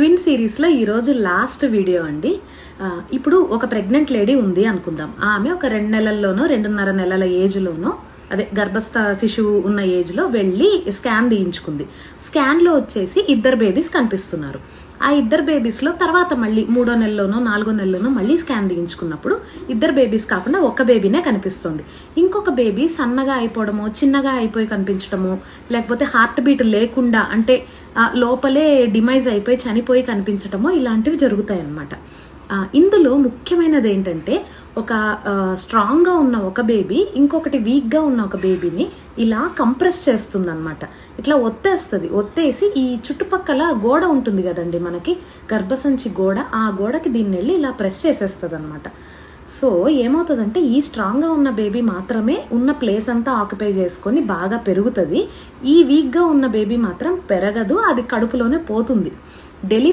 Twin సిరీస్లో ఈరోజు last video అండి. ఇప్పుడు ఒక ప్రెగ్నెంట్ లేడీ ఉంది అనుకుందాం. ఆమె ఒక 2 నెలల్లోనో 2.5 నెలల ఏజ్లోనో అదే గర్భస్థ శిశువు ఉన్న ఏజ్లో వెళ్ళి స్కాన్ తీయించుకుంది. స్కాన్లో వచ్చేసి 2 బేబీస్ కనిపిస్తున్నారు. ఆ 2 బేబీస్లో తర్వాత మళ్ళీ 3వ నెలలోనో 4వ నెలలోనో మళ్ళీ స్కాన్ తీయించుకున్నప్పుడు 2 బేబీస్ కాకుండా ఒక బేబీనే కనిపిస్తుంది. ఇంకొక బేబీ సన్నగా అయిపోవడమో చిన్నగా అయిపోయి కనిపించడమో లేకపోతే హార్ట్ బీట్ లేకుండా అంటే లోపలే డిమైజ్ అయిపోయి చనిపోయి కనిపించడమో ఇలాంటివి జరుగుతాయి అన్నమాట. ఇందులో ముఖ్యమైనది ఏంటంటే ఒక స్ట్రాంగ్గా ఉన్న ఒక బేబీ ఇంకొకటి వీక్గా ఉన్న ఒక బేబీని ఇలా కంప్రెస్ చేస్తుంది అనమాట. ఇట్లా ఒత్తేసి ఈ చుట్టుపక్కల గోడ ఉంటుంది కదండి మనకి గర్భసంచి గోడ, ఆ గోడకి దీన్ని వెళ్ళి ఇలా ప్రెస్ చేసేస్తుంది అనమాట. సో ఏమవుతుందంటే ఈ స్ట్రాంగ్గా ఉన్న బేబీ మాత్రమే ఉన్న ప్లేస్ అంతా ఆక్యుపై చేసుకొని బాగా పెరుగుతుంది. ఈ వీక్గా ఉన్న బేబీ మాత్రం పెరగదు, అది కడుపులోనే పోతుంది. డెలివరీ